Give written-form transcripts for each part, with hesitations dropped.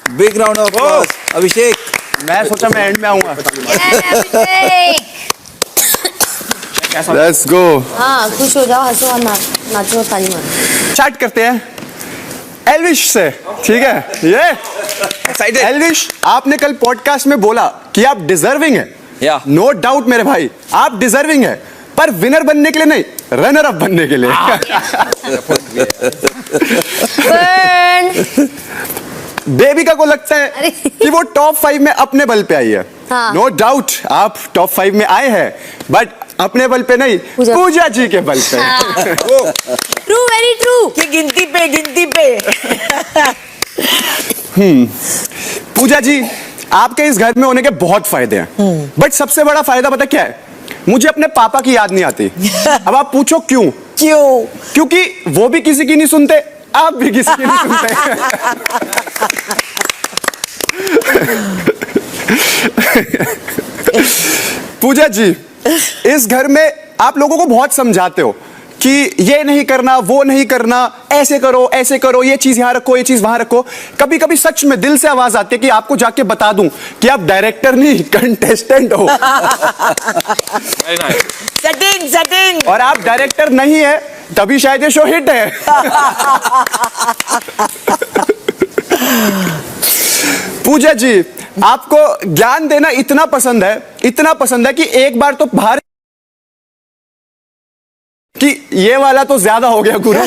Big round of applause अभिषेक। मैं सोचा मैं एंड में आऊंगा। Let's go. हाँ खुश हो जाओ, हंसो और नाचो और ताली मारो। स्टार्ट करते हैं एल्विश से, ठीक है? ये एल्विश, आपने कल पॉडकास्ट में बोला कि आप डिजर्विंग है। या नो डाउट मेरे भाई, आप डिजर्विंग है, पर विनर बनने के लिए नहीं, रनर अप बनने के लिए। बेबिका को लगता है कि वो टॉप 5 में अपने बल पे आई है। नो डाउट आप टॉप 5 में आए हैं, बट अपने बल पे नहीं, पूजा जी के बल पे। True, very true. कि गिनती पे पूजा जी, आपके इस घर में होने के बहुत फायदे हैं, बट सबसे बड़ा फायदा पता क्या है? मुझे अपने पापा की याद नहीं आती। अब आप पूछो क्यों? क्योंकि वो भी किसी की नहीं सुनते, आप भी किसी की नहीं सुनते। पूजा जी, इस घर में आप लोगों को बहुत समझाते हो कि ये नहीं करना, वो नहीं करना, ऐसे करो, ये चीज यहां रखो, ये चीज वहां रखो। कभी कभी सच में दिल से आवाज आती है कि आपको जाके बता दूं कि आप डायरेक्टर नहीं, कंटेस्टेंट हो। सेटिंग और आप डायरेक्टर नहीं है, तभी शायद ये शो हिट है। पूजा जी, आपको ज्ञान देना इतना पसंद है कि एक बार तो बाहर कि ये वाला तो ज्यादा हो गया गुरु।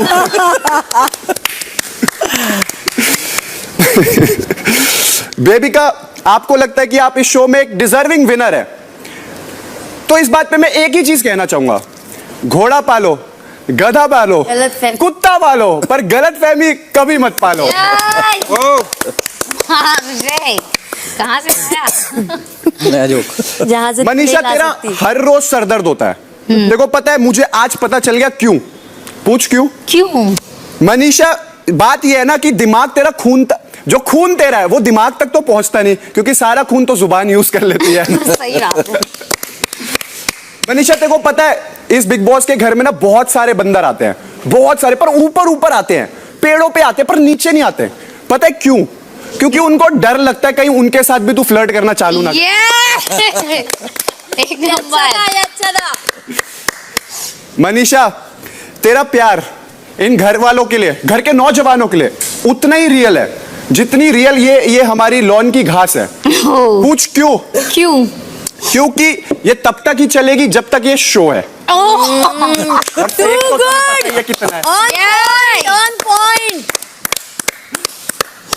बेबिका, आपको लगता है कि आप इस शो में एक डिजर्विंग विनर है, तो इस बात पे मैं एक ही चीज कहना चाहूंगा, घोड़ा पालो, गधा पालो, कुत्ता पालो, पर गलत फहमी कभी मत पालो। कहाँ से आया? नया जोक। जहाँ से मनीषा, तेरा हर रोज सरदर्द होता है। देखो पता है, मुझे आज पता चल गया क्यों। पूछ क्यों? मनीषा, बात यह है ना कि दिमाग तेरा जो खून तेरा है वो दिमाग तक तो पहुंचता नहीं, क्योंकि सारा खून तो जुबान यूज कर लेती है। सही रहा। मनीषा, तेरे को पता है इस बिग बॉस के घर में ना बहुत सारे बंदर आते हैं, बहुत सारे, पर ऊपर आते हैं, पेड़ों पे आते हैं, पर नीचे नहीं आते। पता है क्यों? क्योंकि उनको डर लगता है कहीं उनके साथ भी तू फ्लर्ट करना चालू ना कर। एक नंबर। अच्छा था। मनीषा, तेरा प्यार इन घर वालों के लिए, घर के नौजवानों के लिए उतना ही रियल है जितनी रियल ये हमारी लॉन की घास है। पूछ क्यों? क्योंकि ये तब तक ही चलेगी जब तक ये शो है। और ये कितना है? On point।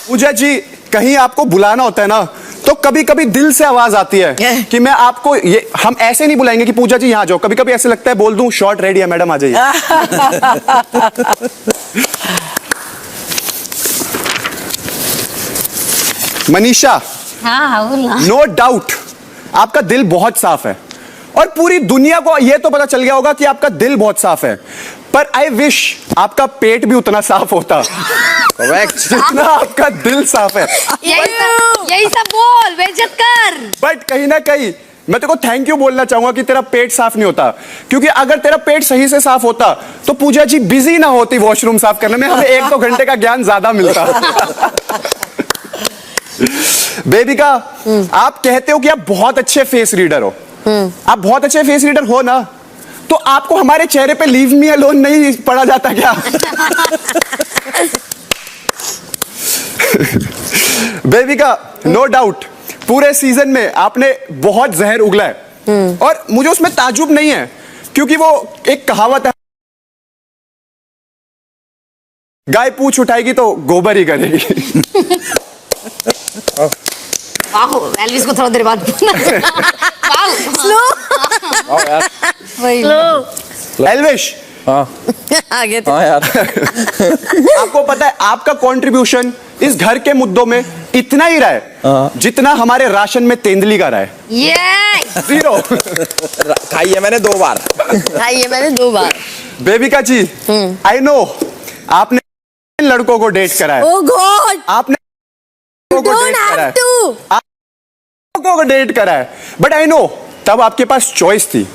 पूजा जी, कहीं आपको बुलाना होता है ना, तो कभी कभी दिल से आवाज आती है कि मैं आपको हम ऐसे नहीं बुलाएंगे कि पूजा जी यहां जाओ। कभी कभी ऐसे लगता है बोल दूं शॉट रेडी है मैडम, आ जाइए। मनीषा, नो डाउट आपका दिल बहुत साफ है, और पूरी दुनिया को यह तो पता चल गया होगा कि आपका दिल बहुत साफ है, पर आई विश आपका पेट भी उतना साफ होता। करेक्ट, जितना आपका दिल साफ है। यही सब बोल, बेइज्जत कर। बट कहीं ना कहीं मैं तेरे को थैंक यू बोलना चाहूंगा कि तेरा पेट साफ नहीं होता, क्योंकि अगर तेरा पेट सही से साफ होता तो पूजा जी बिजी ना होती वॉशरूम साफ करने में, हमें 1-2 घंटे का ज्ञान ज्यादा मिलता। बेबिका, आप कहते हो कि आप बहुत अच्छे फेस रीडर हो। आप बहुत अच्छे फेस रीडर हो ना, तो आपको हमारे चेहरे पे लीव मी अलोन नहीं पढ़ा जाता क्या? बेबिका, नो डाउट पूरे सीजन में आपने बहुत जहर उगला है, और मुझे उसमें ताजुब नहीं है, क्योंकि वो एक कहावत है, गाय पूंछ उठाएगी तो गोबर ही करेगी। एल्विस को थोड़ा देर बाद एल्विश, आगे हाँ यार। आपको पता है आपका कंट्रीब्यूशन इस घर के मुद्दों में इतना ही रहा है जितना हमारे राशन में तेंदुली का रहा है। 0। खाई है मैंने 2 बार। बेबिका जी, आई नो आपने लड़कों को डेट करा है। Oh God! आपने लड़कों को डेट करा है, बट आई नो तब आपके पास चॉइस थी,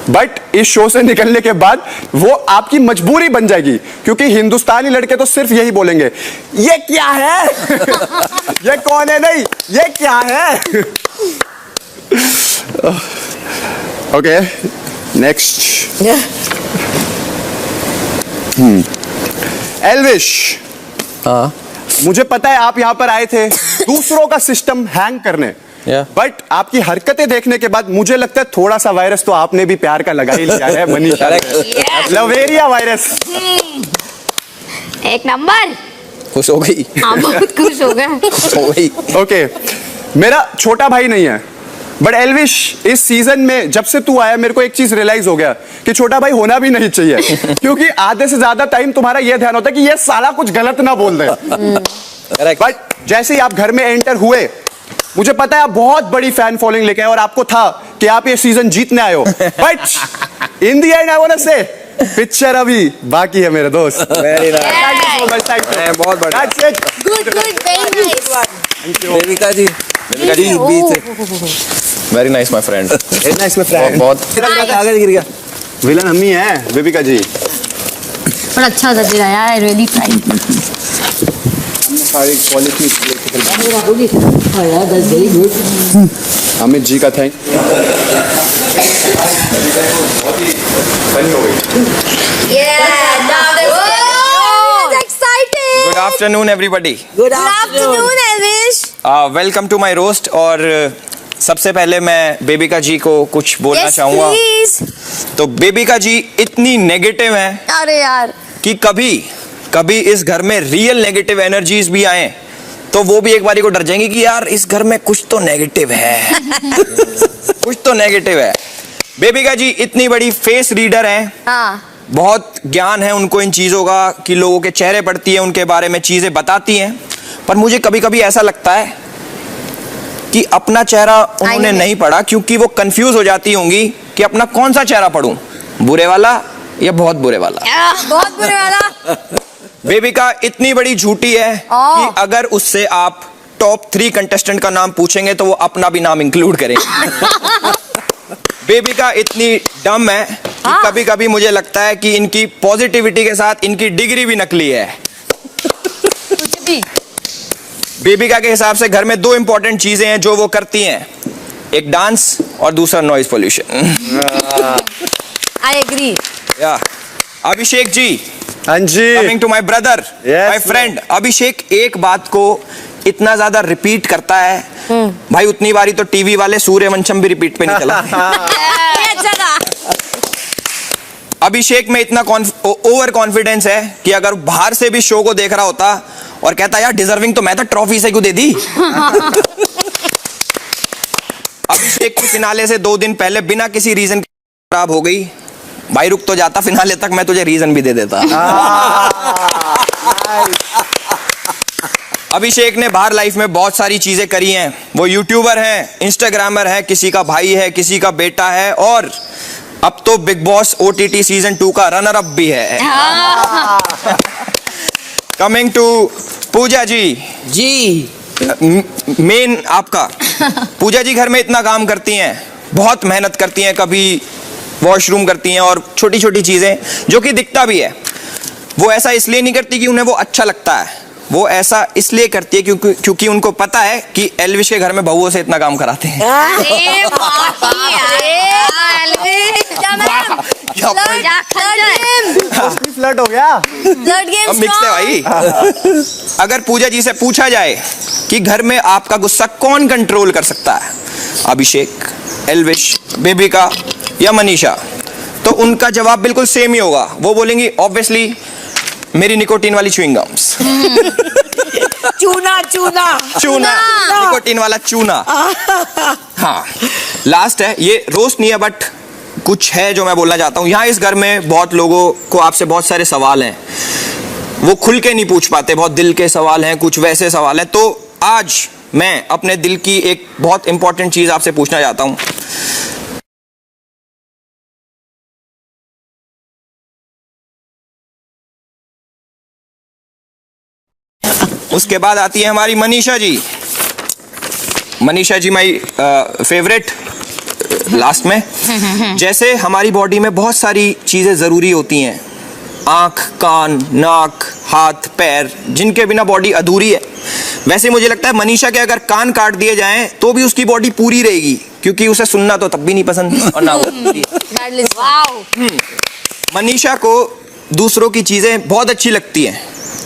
बट इस शो से निकलने के बाद वो आपकी मजबूरी बन जाएगी, क्योंकि हिंदुस्तानी लड़के तो सिर्फ यही बोलेंगे, ये क्या है? ये कौन है? नहीं, ये क्या है? Okay, next. एल्विश, हाँ मुझे पता है आप यहां पर आए थे दूसरों का सिस्टम हैंग करने, बट आपकी हरकतें देखने के बाद मुझे लगता है थोड़ा सा वायरस तो आपने भी प्यार का लगा ही लिया है मनीषा। लवेरिया वायरस। एक नंबर। खुश हो गई। हाँ, बहुत खुश हो गए। हो गई। ओके, मेरा छोटा भाई नहीं है, बट एल्विश इस सीजन में जब से तू आया मेरे को एक चीज रियलाइज हो गया कि छोटा भाई होना भी नहीं चाहिए, क्योंकि आधे से ज्यादा टाइम तुम्हारा यह ध्यान होता है कि ये साला कुछ गलत ना बोल दे। बट जैसे ही आप घर में एंटर हुए, मुझे पता है आप बहुत बड़ी फैन फॉलोइंग लेके आए और आपको था कि आप ये सीजन जीतने आए हो, but in the end I want to say picture अभी बाकी है मेरे दोस्त। Very nice. Thank you so much, thank you. बहुत बढ़िया। That's it. Good very nice. Devika ji very nice my friend. Very nice, my friend. बहुत आगे गिर गया। विलन हम ही है बेबिका जी। पर अच्छा था तेरा यार, आई रियली ट्राइड। सारी क्वालिटी अमित जी का thank. Good afternoon everybody. Good afternoon. Elvish. Welcome to my roast. और सबसे पहले मैं बेबिका जी को कुछ बोलना चाहूंगा। तो बेबिका जी इतनी नेगेटिव हैं अरे यार, कि कभी इस घर में रियल नेगेटिव एनर्जीज भी आए तो वो भी एक बारी को डर जाएंगी कि यार इस घर में कुछ तो नेगेटिव है। कुछ तो नेगेटिव है। बेबिका जी इतनी बड़ी फेस रीडर हैं। हाँ, बहुत ज्ञान है उनको इन चीजों का कि लोगों के चेहरे पढ़ती है, उनके बारे में चीजें बताती हैं। पर मुझे कभी कभी ऐसा लगता है कि अपना चेहरा उन्होंने नहीं पढ़ा, क्योंकि वो कंफ्यूज हो जाती होंगी कि अपना कौन सा चेहरा पढ़ूं, बुरे वाला या बहुत बुरे वाला। बहुत बुरे वाला। बेबिका इतनी बड़ी झूठी है कि अगर उससे आप टॉप 3 कंटेस्टेंट का नाम पूछेंगे तो वो अपना भी नाम इंक्लूड करेंगे। बेबिका इतनी डम है कि कभी कभी मुझे लगता है कि इनकी पॉजिटिविटी के साथ इनकी डिग्री भी नकली है। कुछ भी। बेबिका के हिसाब से घर में 2 इंपॉर्टेंट चीजें हैं जो वो करती हैं, एक डांस और दूसरा नॉइज पोल्यूशन। I agree. या अभिषेक जी, हाँ जी। Coming to my brother, Yes, my friend Abhishek, एक बात को इतना ज्यादा रिपीट करता है भाई, उतनी बारी तो टीवी वाले सूर्यवंशम भी रिपीट पे नहीं चला। अच्छा था। अभिषेक में इतना ओवर कॉन्फिडेंस है कि अगर बाहर से भी शो को देख रहा होता और कहता यार डिजर्विंग तो मैं था, ट्रॉफी से क्यों दे दी। अभिषेक की फिनाले से 2 दिन पहले बिना किसी रीजन के खराब हो गई, भाई रुक तो जाता फिनाले तक, मैं तुझे रीजन भी दे देता। अभिषेक ने बाहर लाइफ में बहुत सारी चीजें करी हैं। वो यूट्यूबर है, इंस्टाग्रामर है, किसी का भाई है, किसी का बेटा है, और अब तो बिग बॉस OTT सीजन 2 का रनर अप भी है। कमिंग टू पूजा जी मेन आपका। पूजा जी घर में इतना काम करती हैं, बहुत मेहनत करती हैं, कभी वॉशरूम करती हैं और छोटी छोटी चीजें जो कि दिखता भी है। वो ऐसा इसलिए नहीं करती कि उन्हें वो अच्छा लगता है, वो ऐसा इसलिए करती है क्योंकि उनको पता है कि एल्विश के घर में बहुओं से इतना काम कराते हैं। अरे बाकी फ्लर्ट हो गया। अब मिक्स है भाई। अगर पूजा जी से पूछा जाए कि घर में आपका गुस्सा कौन कंट्रोल कर सकता है, अभिषेक, एल्विश, बेबिका या मनीषा, तो उनका जवाब बिल्कुल सेम ही होगा। वो बोलेंगी ऑब्वियसली मेरी निकोटीन वाली च्युइंग गम्स। चूना निकोटीन वाला चूना। हाँ, लास्ट है, ये रोस्ट नहीं है बट कुछ है जो मैं बोलना चाहता हूँ। यहाँ इस घर में बहुत लोगों को आपसे बहुत सारे सवाल हैं, वो खुल के नहीं पूछ पाते, बहुत दिल के सवाल हैं, कुछ वैसे सवाल हैं। तो आज मैं अपने दिल की एक बहुत इंपॉर्टेंट चीज आपसे पूछना चाहता हूँ। उसके बाद आती है हमारी Manisha ji. Manisha ji my favourite last में। जैसे हमारी बॉडी में बहुत सारी चीजें जरूरी होती हैं, आंख, कान, नाक, हाथ, पैर, जिनके बिना बॉडी अधूरी है, वैसे मुझे लगता है मनीषा के अगर कान काट दिए जाएं तो भी उसकी बॉडी पूरी रहेगी, क्योंकि उसे सुनना तो तब भी नहीं पसंद और ना वो। मनीषा को दूसरों की चीजें बहुत अच्छी लगती हैं,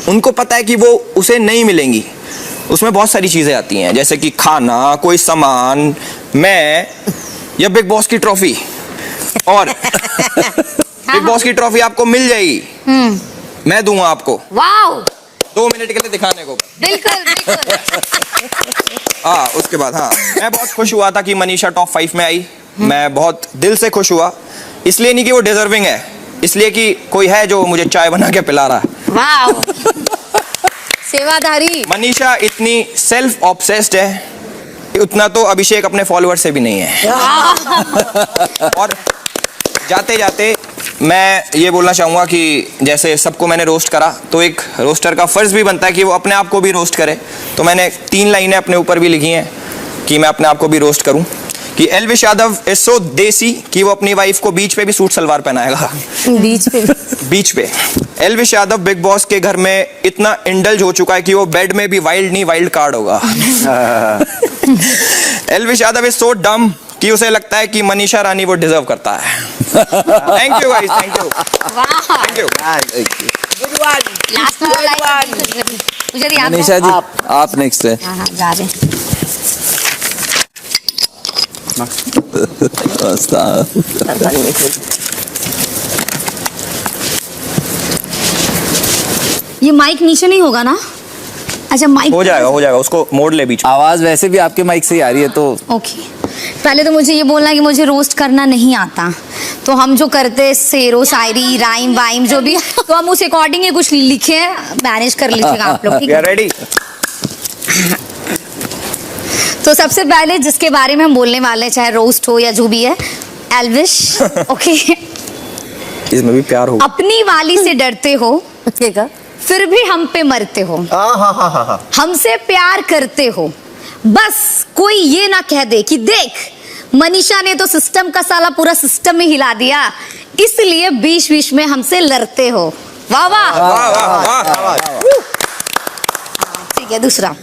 उनको पता है कि वो उसे नहीं मिलेंगी, उसमें बहुत सारी चीजें आती हैं, जैसे कि खाना, कोई सामान, मैं या बिग बॉस की ट्रॉफी। और बिग बॉस की ट्रॉफी आपको मिल जाएगी, मैं दूंगा आपको। वाओ 2 मिनट के लिए दिखाने को। बिल्कुल बिल्कुल। हाँ, उसके बाद हाँ, मैं बहुत खुश हुआ था कि मनीषा टॉप 5 में आई। मैं बहुत दिल से खुश हुआ, इसलिए नहीं कि वो डिजर्विंग है, इसलिए कि कोई है जो मुझे चाय बना के पिला रहा है। वाओ सेवादारी। मनीषा इतनी सेल्फ ऑब्सेस्ड है, उतना तो अभिषेक अपने फॉलोअर से भी नहीं है। और जाते जाते मैं ये बोलना चाहूँगा कि जैसे सबको मैंने रोस्ट करा, तो एक रोस्टर का फर्ज भी बनता है कि वो अपने आप को भी रोस्ट करे। तो मैंने 3 लाइनें अपने ऊपर भी लिखी हैं कि मैं अपने आप को भी रोस्ट करूं, कि एल्विश यादव इज सो देसी कि वो अपनी वाइफ को बीच पे भी सूट सलवार पहनाएगा। बीच पे एल्विश यादव बिग बॉस के घर में इतना इंडल्ज हो चुका है कि वो बेड में भी वाइल्ड नहीं वाइल्ड कार्ड होगा। एल्विश यादव इज सो डम कि उसे लगता है कि मनीषा रानी वो डिजर्व करता है। Thank you guys, thank you, thank you. Good one. Last में मुझे याद मनीषा जी आप नेक्स्ट है। हाँ जा रहे हैं। ये माइक नीचे नहीं होगा ना? अच्छा माइक हो जाएगा, उसको मोड़ ले बीच में। आवाज वैसे भी आपके माइक से ही आ रही है, तो ओके। पहले तो मुझे ये बोलना है कि मुझे रोस्ट करना नहीं आता, तो हम जो करते शेरो शायरी राइम वाइम जो भी, तो हम उस अकॉर्डिंग ही कुछ लिखे, मैनेज कर लीजिएगा आप लोग, ठीक है? रेडी? तो सबसे पहले जिसके बारे में हम बोलने वाले हैं, चाहे रोस्ट हो या जो भी है, एल्विश। ओके। इसमें भी प्यार होगा। अपनी वाली से डरते हो फिर भी हम पे मरते हो, हमसे प्यार करते हो, बस कोई ये ना कह दे कि देख मनीषा ने तो सिस्टम का साला पूरा सिस्टम ही हिला दिया, इसलिए बीच बीच में हमसे लड़ते हो। वाह वाह वाह। ठीक है। दूसरा,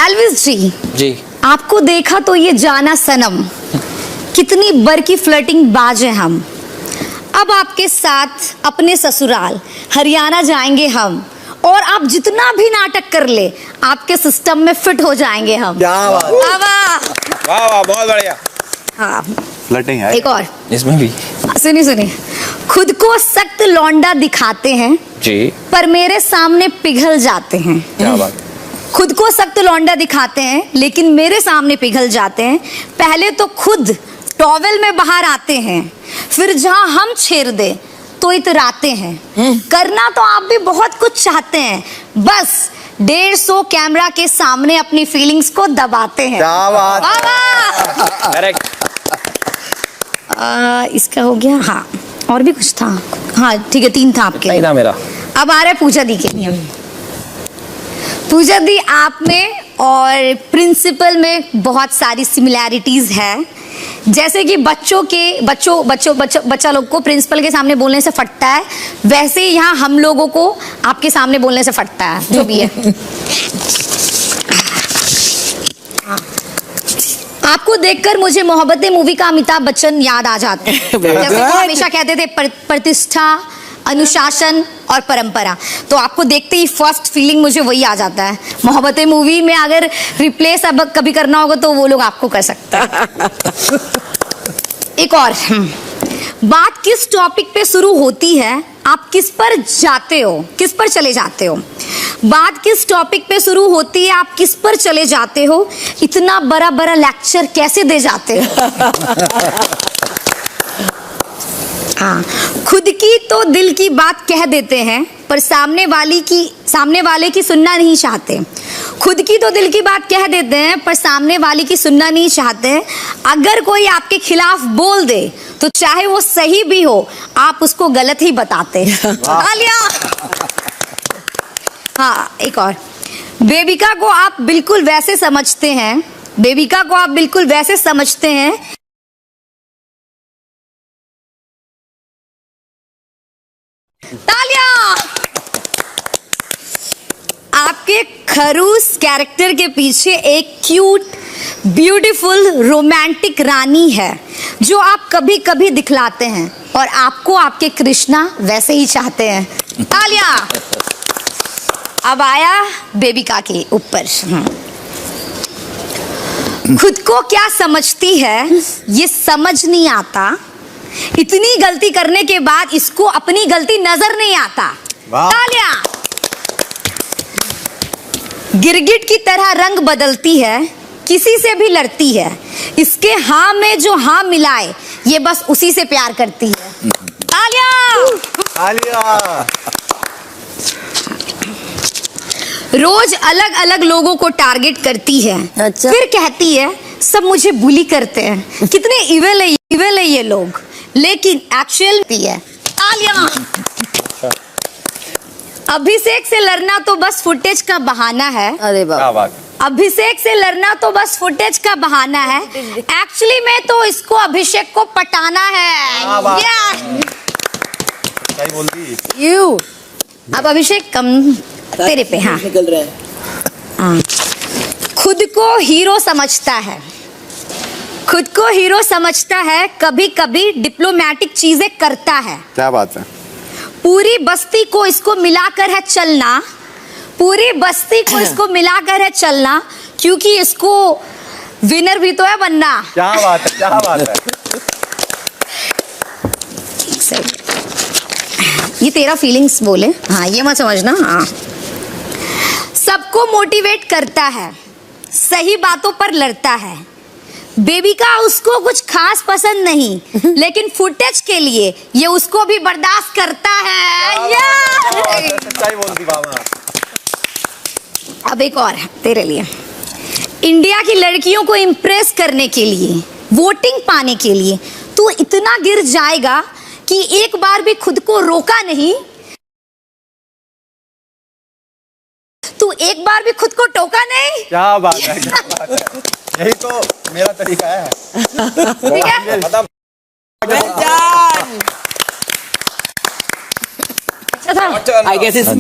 एल्विश जी, आपको देखा तो ये जाना सनम, कितनी बर की फ्लर्टिंग बाज हैं हम, अब आपके साथ अपने ससुराल हरियाणा जाएंगे हम, और आप जितना भी नाटक कर ले आपके सिस्टम में फिट हो जाएंगे हम। वाह वाह, बहुत बढ़िया। हाँ, फ्लर्टिंग है एक और, इसमें भी सुनिए, खुद को सख्त लौंडा दिखाते हैं जी, पर मेरे सामने पिघल जाते हैं। क्या बात। खुद को सख्त लौंडा दिखाते हैं लेकिन मेरे सामने पिघल जाते हैं, पहले तो खुद टॉवेल में बाहर आते हैं, फिर जहां हम छेड़ दे तो इतराते हैं, करना तो आप भी बहुत कुछ चाहते हैं, बस 150 कैमरा के सामने अपनी फीलिंग्स को दबाते हैं। करेक्ट। इसका हो गया। हाँ, और भी कुछ था। हाँ ठीक है, 3 था आपके। नहीं था मेरा। अब आ रहा है पूजा दी के। पूजा दी, आप में और प्रिंसिपल में बहुत सारी सिमिलैरिटीज है, जैसे कि बच्चा लोग को प्रिंसिपल के सामने बोलने से फटता है, वैसे ही यहाँ हम लोगों को आपके सामने बोलने से फटता है, जो भी है। आपको देखकर मुझे मोहब्बतें मूवी का अमिताभ बच्चन याद आ जाता है, जैसे वो हमेशा कहते थे प्रतिष्ठा, अनुशासन और परंपरा, तो आपको देखते ही फर्स्ट फीलिंग मुझे वही आ जाता है। मोहब्बतें मूवी में अगर रिप्लेस अब कभी करना होगा तो वो लोग आपको कर सकते हैं। एक और, बात किस टॉपिक पे शुरू होती है, आप किस पर जाते हो, किस पर चले जाते हो। बात किस टॉपिक पे शुरू होती है, आप किस पर चले जाते हो, इतना बड़ा बड़ा लेक्चर कैसे दे जाते हो। हाँ, खुद की तो दिल की बात कह देते हैं पर सामने वाले की सुनना नहीं चाहते। खुद की तो दिल की बात कह देते हैं पर सामने वाले की सुनना नहीं चाहते। अगर कोई आपके खिलाफ बोल दे तो चाहे वो सही भी हो आप उसको गलत ही बताते। हाँ, एक और, बेबिका को आप बिल्कुल वैसे समझते हैं तालियां। आपके खरूस कैरेक्टर के पीछे एक क्यूट ब्यूटीफुल रोमांटिक रानी है जो आप कभी कभी दिखलाते हैं और आपको आपके कृष्णा वैसे ही चाहते हैं। तालियां। अब आया बेबिका के ऊपर। खुद को क्या समझती है ये समझ नहीं आता, इतनी गलती करने के बाद इसको अपनी गलती नजर नहीं आता। तालियां। गिरगिट की तरह रंग बदलती है, किसी से भी लड़ती है, इसके हाँ में जो हाँ मिलाए ये बस उसी से प्यार करती है। तालियां। तालियां। रोज अलग अलग लोगों को टारगेट करती है। अच्छा। फिर कहती है सब मुझे बुली करते हैं, कितने इविल है ये लोग, लेकिन एक्चुअल भी है। तालियां। अभिषेक से लड़ना तो बस फुटेज का बहाना है। अरे बाबा। क्या बात। अभिषेक से लड़ना तो बस फुटेज का बहाना है, एक्चुअली में तो इसको अभिषेक को पटाना है। बात। Yeah! सही बोल दी। यू अब अभिषेक कम तेरे पे। हाँ, निकल रहा है। हाँ। खुद को हीरो समझता है, खुद को हीरो समझता है, कभी कभी डिप्लोमेटिक चीजें करता है। क्या बात है। पूरी बस्ती को इसको मिलाकर है चलना, पूरी बस्ती को इसको मिलाकर है चलना, क्योंकि इसको विनर भी तो है बनना। क्या बात है। क्या बात है। ये तेरा फीलिंग्स बोले, हाँ ये मत समझना। हाँ, सबको मोटिवेट करता है, सही बातों पर लड़ता है। बेबी का उसको कुछ खास पसंद नहीं, लेकिन फुटेज के लिए ये उसको भी बर्दाश्त करता है। सच्चाई बोल दी बाबा। अब एक और है तेरे लिए। इंडिया की लड़कियों को इम्प्रेस करने के लिए, वोटिंग पाने के लिए तू इतना गिर जाएगा कि एक बार भी खुद को रोका नहीं, तू एक बार भी खुद को टोका नहीं। क्या बात है। क्या बात है। यही तो मेरा तरीका है। ठीक है? Well done. अच्छा था। I guess it's